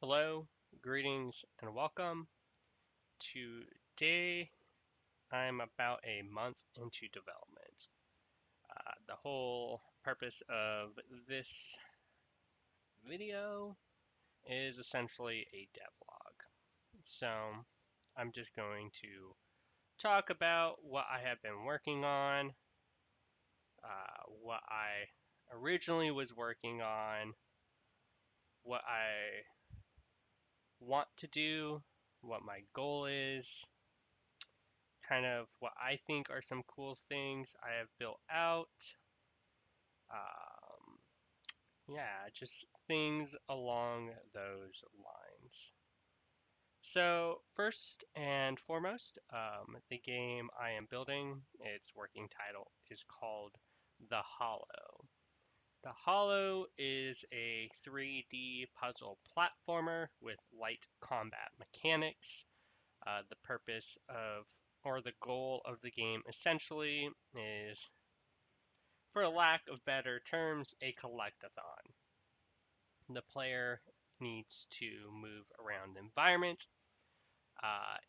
Hello, greetings, and welcome. Today, I'm about a month into development. The whole purpose of this video is essentially a devlog. So, I'm just going to talk about what I have been working on, what I originally was working on, what I want to do, what my goal is, kind of what I think are some cool things I have built out. Um, yeah, just things along those lines. So, first and foremost, the game I am building, its working title is called The Hallow. The Hallow is a 3D puzzle platformer with light combat mechanics. The purpose of, or the goal of the game essentially is, for lack of better terms, a collectathon. The player needs to move around the environment,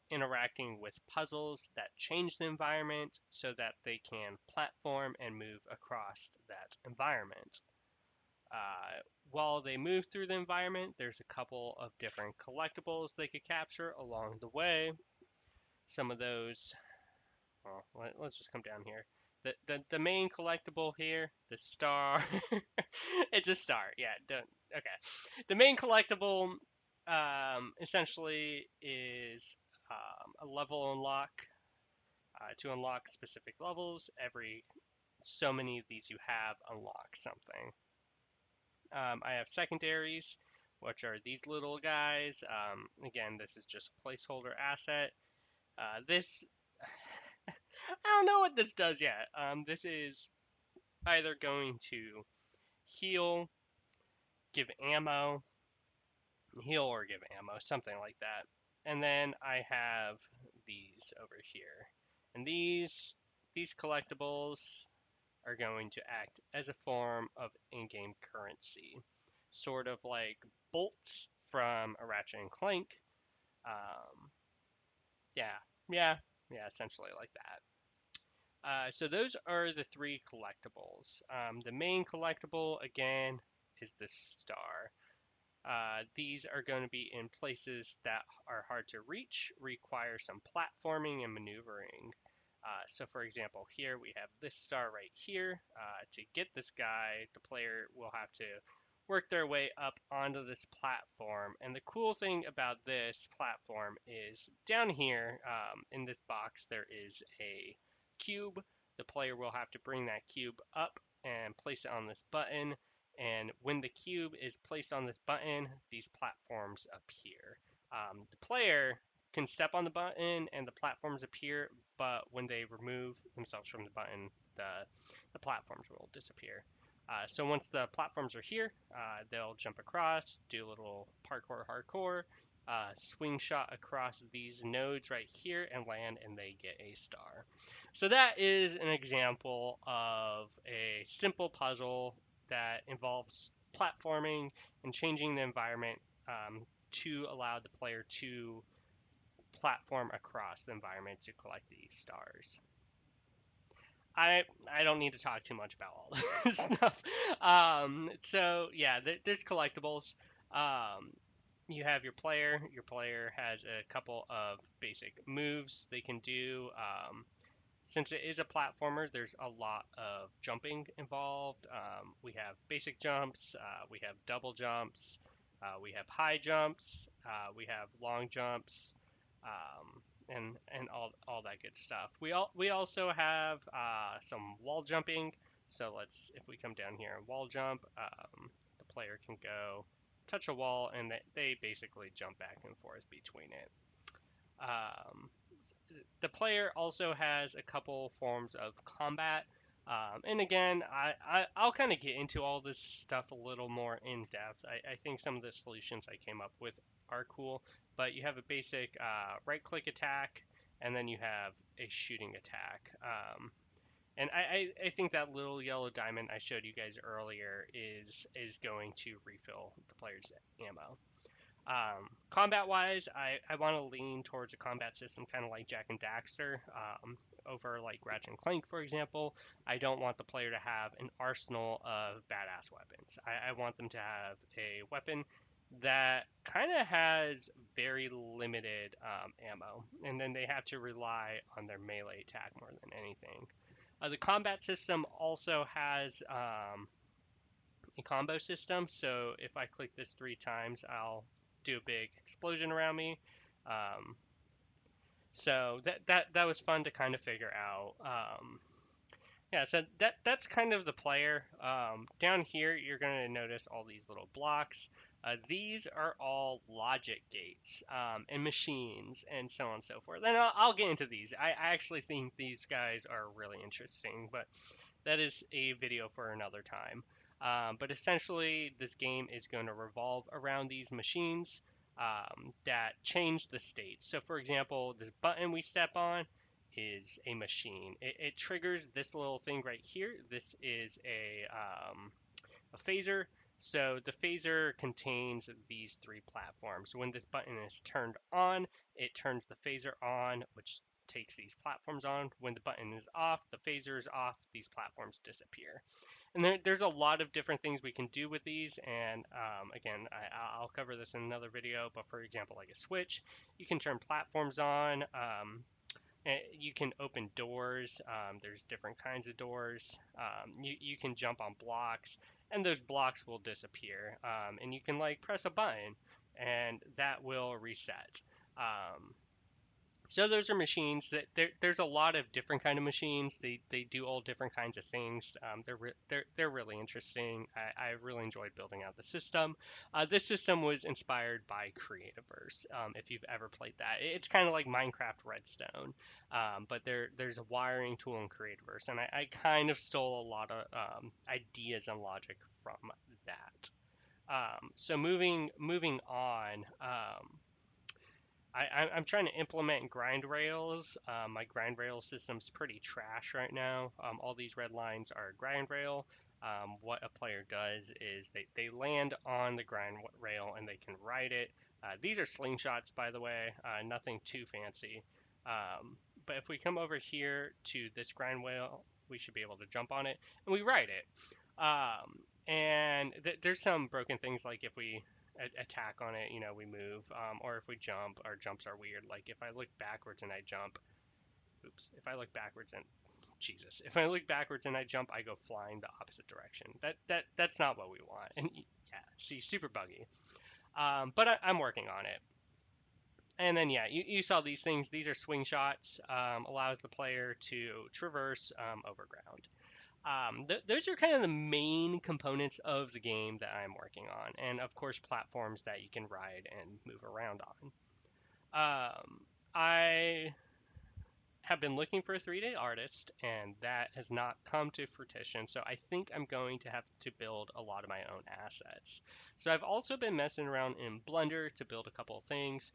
interacting with puzzles that change the environment so that they can platform and move across that environment. While they move through the environment, there's a couple of different collectibles they could capture along the way. Some of those, well, let's just come down here. The main collectible here, the star. It's a star. Yeah. Don't. Okay. The main collectible, essentially is a level unlock. To unlock specific levels, every so many of these you have unlock something. I have secondaries, which are these little guys. Again, this is just a placeholder asset. This I don't know what this does yet. This is either going to heal, give ammo, heal or give ammo, something like that. And then I have these over here. And these collectibles are going to act as a form of in-game currency. Sort of like bolts from a Ratchet and Clank. Um, yeah, yeah, yeah, essentially like that. So those are the three collectibles. The main collectible, again, is the star. These are going to be in places that are hard to reach, require some platforming and maneuvering. So for example, here we have this star right here. To get this guy, the player will have to work their way up onto this platform. And the cool thing about this platform is down here in this box, there is a cube. The player will have to bring that cube up and place it on this button. And when the cube is placed on this button, these platforms appear. The player can step on the button and the platforms appear, but when they remove themselves from the button, the platforms will disappear. So once the platforms are here, they'll jump across, do a little parkour hardcore, swing shot across these nodes right here and land, and they get a star. So that is an example of a simple puzzle that involves platforming and changing the environment to allow the player to platform across the environment to collect these stars. I don't need to talk too much about all this stuff. So yeah, there's collectibles. Um, you have your player. Your player has a couple of basic moves they can do. Since it is a platformer, there's a lot of jumping involved. We have basic jumps, we have double jumps, we have high jumps, we have long jumps, and all that good stuff. We also have some wall jumping. So if we come down here and wall jump, the player can go touch a wall, and they basically jump back and forth between it. Um, the player also has a couple forms of combat. And again, I'll kind of get into all this stuff a little more in depth. I think some of the solutions I came up with are cool, but you have a basic right click attack, and then you have a shooting attack. And I think that little yellow diamond I showed you guys earlier is going to refill the player's ammo. Combat-wise, I want to lean towards a combat system kind of like Jak and Daxter, over like Ratchet and Clank, for example. I don't want the player to have an arsenal of badass weapons. I want them to have a weapon that kind of has very limited ammo, and then they have to rely on their melee attack more than anything. The combat system also has a combo system. So if I click this 3 times, I'll do a big explosion around me. Um, so that was fun to kind of figure out. Yeah, so that's kind of the player. Down here, you're going to notice all these little blocks. These are all logic gates and machines and so on and so forth. And I'll get into these. I actually think these guys are really interesting, but that is a video for another time. But essentially, this game is going to revolve around these machines that change the state. So, for example, this button we step on is a machine. It triggers this little thing right here. This is a phaser. So the phaser contains these 3 platforms. When this button is turned on, it turns the phaser on, which takes these platforms on. When the button is off, the phaser is off, these platforms disappear. And there's a lot of different things we can do with these. And again, I'll cover this in another video. But for example, like a switch, you can turn platforms on. You can open doors. There's different kinds of doors. You can jump on blocks, and those blocks will disappear. And you can like press a button, and that will reset. So those are machines that there's a lot of different kind of machines. They do all different kinds of things. They're really interesting. I really enjoyed building out the system. This system was inspired by Creativerse. If you've ever played that, it's kind of like Minecraft Redstone, but there's a wiring tool in Creativerse, and I kind of stole a lot of ideas and logic from that. So moving on. I'm trying to implement GrindRails. My GrindRails system's pretty trash right now. All these red lines are GrindRail. What a player does is they land on the grind rail and they can ride it. These are slingshots, by the way, nothing too fancy. But if we come over here to this grind rail, we should be able to jump on it and we ride it. And there's some broken things like if we attack on it, we move. Or if we jump, our jumps are weird. Like if I look backwards and I jump, oops. If I look backwards and Jesus, if I look backwards and I jump, I go flying the opposite direction. That's not what we want. And yeah, see, super buggy. But I'm working on it. And then yeah, you saw these things. These are swing shots. Allows the player to traverse over ground. Those are kind of the main components of the game that I'm working on, and of course platforms that you can ride and move around on. I have been looking for a 3D artist, and that has not come to fruition, so I think I'm going to have to build a lot of my own assets. So I've also been messing around in Blender to build a couple of things.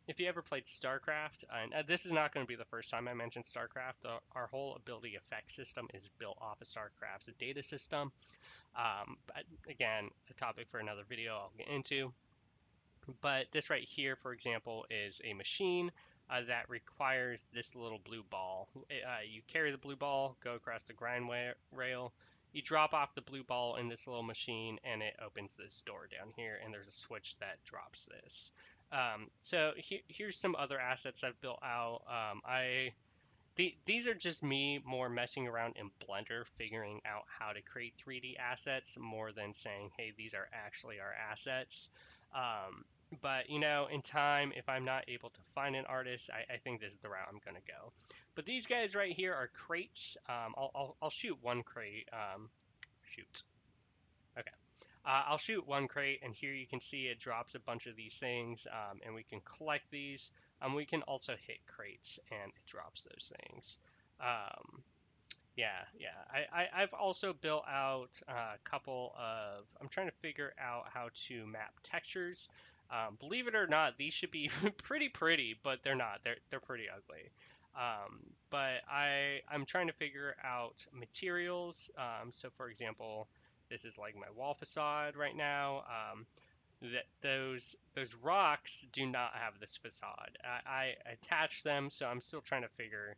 If you ever played StarCraft, and this is not going to be the first time I mention StarCraft, our whole ability effect system is built off of StarCraft's data system. But again, a topic for another video I'll get into. But this right here, for example, is a machine that requires this little blue ball. You carry the blue ball, go across the grind rail, you drop off the blue ball in this little machine, and it opens this door down here, and there's a switch that drops this. So here's some other assets I've built out. These are just me more messing around in Blender, figuring out how to create 3D assets more than saying, hey, these are actually our assets. But in time, if I'm not able to find an artist, I think this is the route I'm going to go. But these guys right here are crates. I'll shoot one crate. Shoot. Okay. I'll shoot one crate, and here you can see it drops a bunch of these things, and we can collect these. We can also hit crates, and it drops those things. Yeah. I've also built out a couple of. I'm trying to figure out how to map textures. Believe it or not, these should be pretty, but they're not. They're pretty ugly. But I'm trying to figure out materials. So for example, this is like my wall facade right now. that those rocks do not have this facade. I attached them, so I'm still trying to figure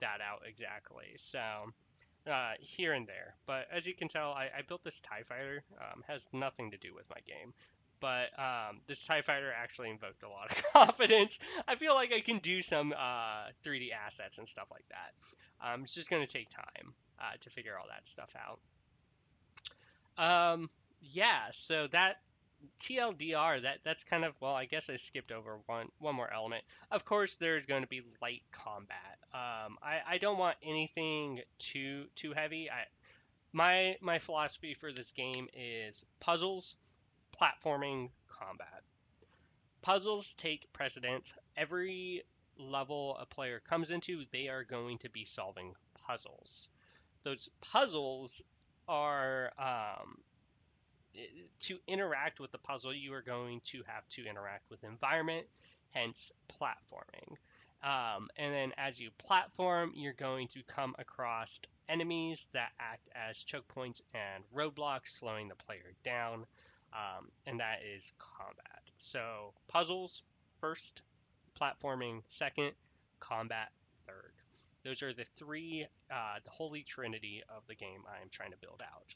that out exactly. So here and there, but as you can tell, I built this TIE fighter. Has nothing to do with my game, but this TIE fighter actually invoked a lot of confidence. I feel like I can do some 3D assets and stuff like that. It's just going to take time to figure all that stuff out. Yeah, so that TLDR, that's kind of, well, I guess I skipped over one more element. Of course, there's going to be light combat. I don't want anything too heavy. My philosophy for this game is puzzles, platforming, combat. Puzzles take precedence. Every level a player comes into, they are going to be solving puzzles. Those puzzles are to interact with the puzzle, you are going to have to interact with environment, hence platforming. And then as you platform, you're going to come across enemies that act as choke points and roadblocks, slowing the player down. And that is combat. So puzzles first, platforming second, combat third. Those are the three, the holy trinity of the game I am trying to build out.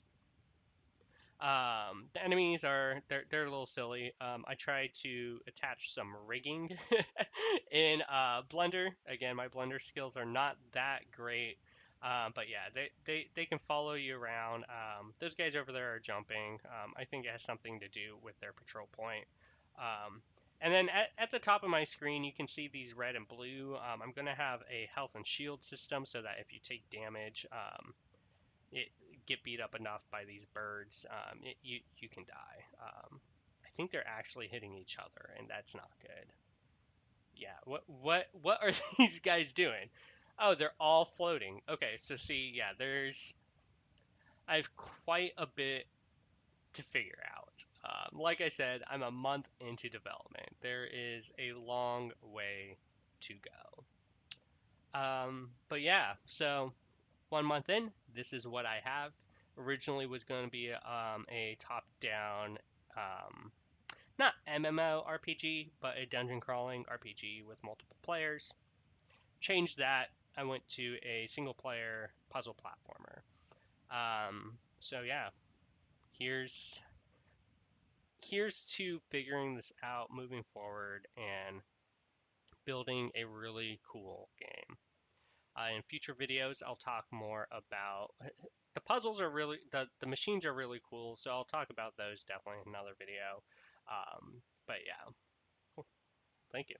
The enemies they're a little silly. I tried to attach some rigging in Blender. Again, my Blender skills are not that great. But yeah, they can follow you around. Those guys over there are jumping. I think it has something to do with their patrol point. And then at the top of my screen, you can see these red and blue. I'm going to have a health and shield system so that if you take damage, it get beat up enough by these birds, you can die. I think they're actually hitting each other, and that's not good. Yeah, what are these guys doing? Oh, they're all floating. Okay, so see, yeah, I have quite a bit to figure out. Like I said, I'm a month into development. There is a long way to go. But yeah, so 1 month in, this is what I have. Originally was going to be a top-down, not MMO RPG, but a dungeon crawling RPG with multiple players. Changed that. I went to a single-player puzzle platformer. So yeah, here's to figuring this out moving forward and building a really cool game. In future videos, I'll talk more about the puzzles are really the machines are really cool, so I'll talk about those definitely in another video. But yeah, cool. Thank you.